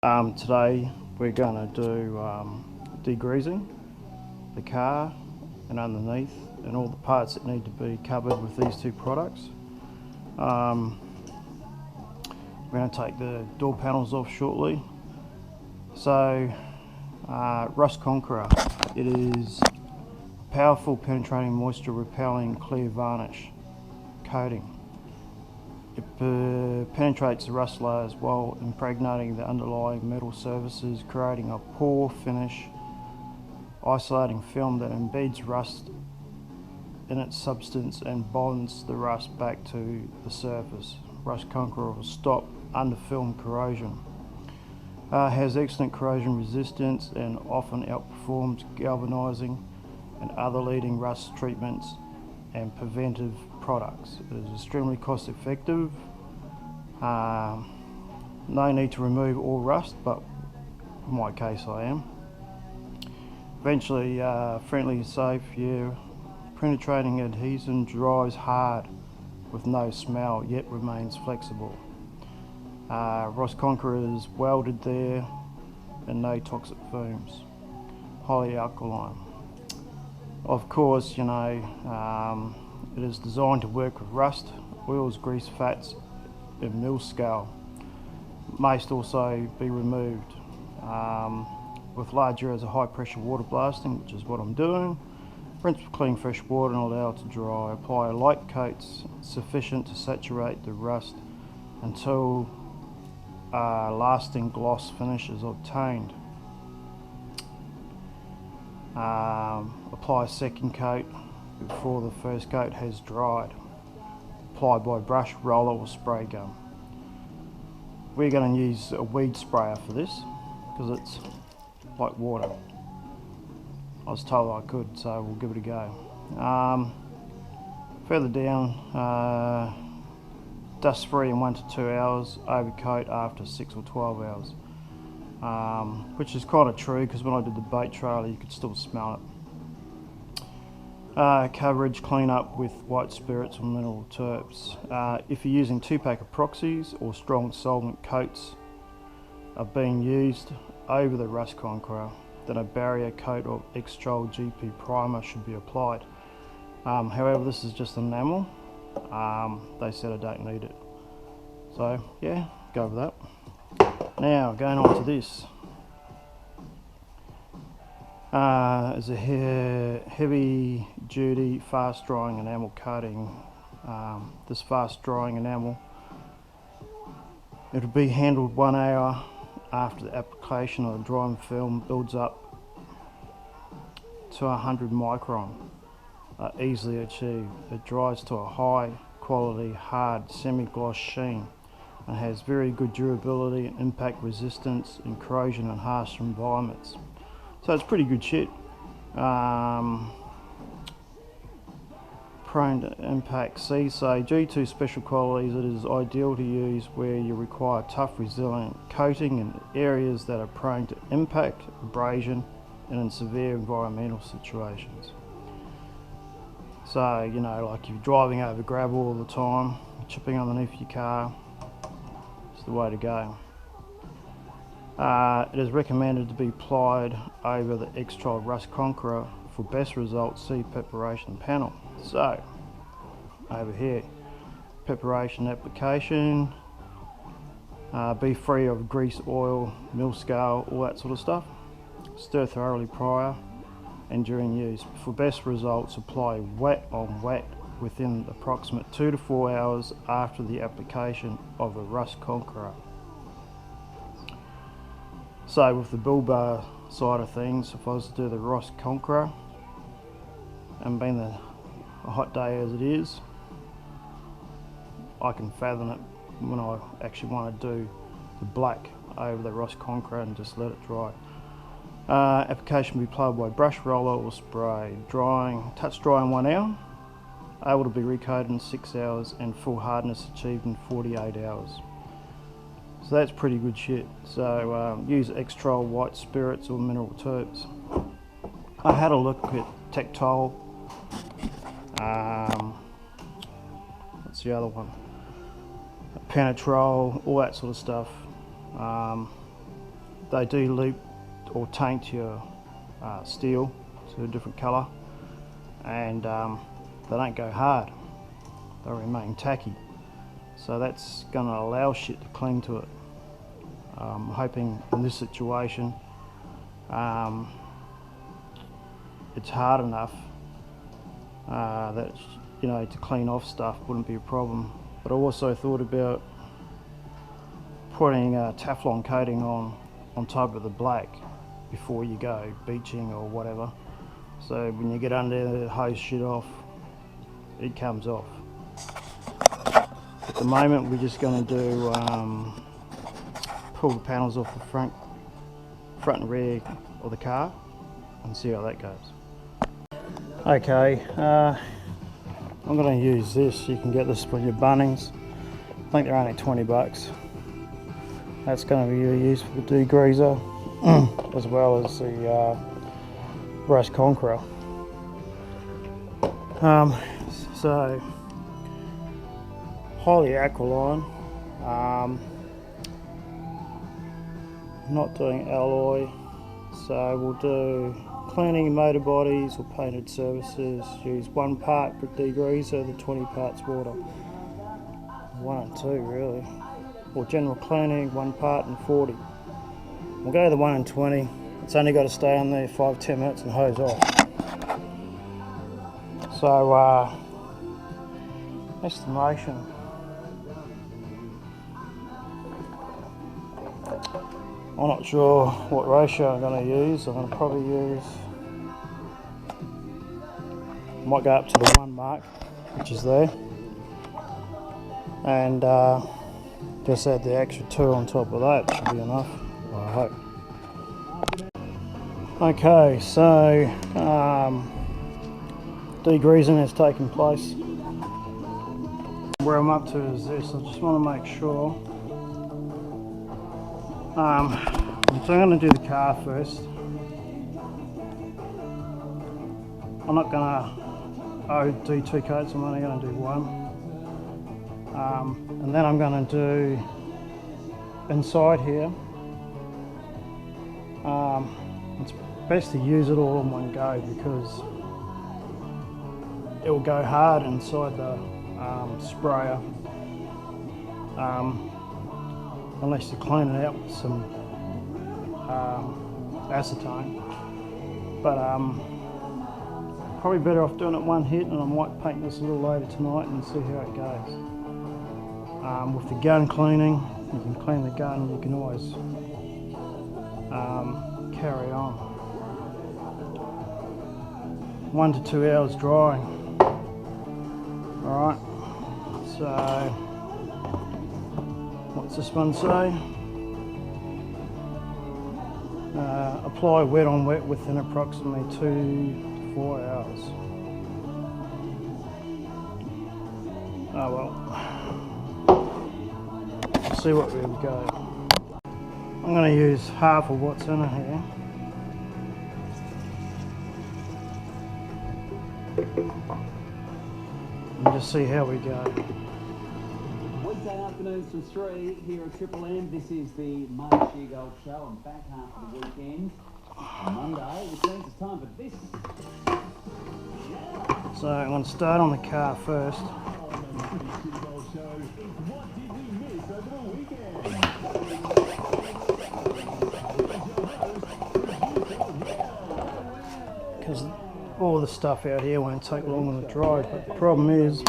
Today we're going to do degreasing the car and underneath and all the parts that need to be covered with these two products. We're going to take the door panels off shortly. So Rust Conqueror, it is a powerful penetrating moisture repelling clear varnish coating. It penetrates the rust layers while impregnating the underlying metal surfaces, creating a pore finish, isolating film that embeds rust in its substance and bonds the rust back to the surface. Rust Conqueror will stop underfilm corrosion. Has excellent corrosion resistance and often outperforms galvanizing and other leading rust treatments and preventive products. It is extremely cost effective. No need to remove all rust, but in my case I am. Eventually friendly, safe, yeah. Penetrating adhesion dries hard with no smell, yet remains flexible. Rust Conqueror is welded there and no toxic fumes. Highly alkaline. Of course, you know, it is designed to work with rust, oils, grease, fats and mill scale. Must also be removed. With large areas of high pressure water blasting, which is what I'm doing. Rinse with clean fresh water and allow it to dry. Apply light coats sufficient to saturate the rust until lasting gloss finish is obtained. Apply a second coat before the first coat has dried. Apply by brush, roller or spray gun. We're going to use a weed sprayer for this because it's like water. I was told I could, so we'll give it a go. Further down, dust free in 1 to 2 hours, overcoat after 6 or 12 hours. Which is kind of true because when I did the bait trailer you could still smell it. Coverage, clean up with white spirits or mineral terps. If you're using 2-pack epoxies or strong solvent coats are being used over the Rust Conqueror, then a barrier coat of X-Trol GP primer should be applied. However, this is just enamel. They said I don't need it. So yeah, go with that. Now going on to this. Is a heavy duty fast drying enamel coating. This fast drying enamel, it'll be handled 1 hour after the application of the drying film builds up to 100 micron. Easily achieved. It dries to a high quality hard semi-gloss sheen and has very good durability and impact resistance in corrosion and harsh environments. So it's pretty good shit. Prone to impact. See, so G2 special qualities, it is ideal to use where you require tough resilient coating in areas that are prone to impact, abrasion and in severe environmental situations. So, you know, like if you're driving over gravel all the time, chipping underneath your car, it's the way to go. It is recommended to be applied over the X-Trol Rust Conqueror. For best results, see preparation panel. So, over here, preparation application, be free of grease, oil, mill scale, all that sort of stuff. Stir thoroughly prior and during use. For best results, apply wet on wet within approximate 2 to 4 hours after the application of a Rust Conqueror. So with the bull bar side of things, if I was to do the Rust Conqueror, and being a hot day as it is, I can fathom it when I actually want to do the black over the Rust Conqueror and just let it dry. Application will be applied by brush, roller or spray. Drying, touch dry in 1 hour, able to be recoated in 6 hours and full hardness achieved in 48 hours. So that's pretty good shit. So use X-Trol white spirits or mineral terps. I had a look at Tactile. What's the other one? Penetrol, all that sort of stuff. they dilute or taint your steel to a different colour, and they don't go hard, they remain tacky. So that's going to allow shit to cling to it. I'm hoping in this situation it's hard enough that, you know, to clean off stuff wouldn't be a problem. But I also thought about putting a Teflon coating on top of the black before you go beaching or whatever. So when you get under there, hose shit off, it comes off. At the moment we're just going to do pull the panels off the front and rear of the car and see how that goes. Okay, I'm going to use this. You can get this from your Bunnings. I think they're only 20 bucks. That's going to be used for the degreaser as well as the brush conqueror. So highly aqualine. Not doing alloy, so we'll do cleaning motor bodies or painted surfaces. Use 1 part per degreaser, the 20 parts water. 1 and 2 really. Or general cleaning, 1 part and 40. We'll go to the 1 and 20. It's only got to stay on there 5-10 minutes and hose off. So estimation. I'm not sure what ratio I'm going to use. I'm going to probably use, might go up to the 1 mark, which is there, and just add the extra 2 on top of that. Should be enough, I hope. Okay, so degreasing has taken place. Where I'm up to is this. I just want to make sure. So I'm going to do the car first. I'm not going to do 2 coats, I'm only going to do 1. And then I'm going to do inside here. It's best to use it all in one go because it will go hard inside the sprayer. Unless you clean it out with some acetone. But probably better off doing it 1 hit, and I might paint this a little later tonight and see how it goes. With the gun cleaning, you can clean the gun, you can always carry on. 1 to 2 hours drying. Alright, so what's this one say? Apply wet on wet within approximately 2 to 4 hours. Oh well. Let's see what we've got. I'm going to use half of what's in it here. And just see how we go. Wednesday afternoons from 3 here at Triple M. This is the March Year Gold Show and back half of the weekend. On Monday, which means it's time for this. So I'm going to start on the car first. Because all the stuff out here won't take long to dry, but the problem is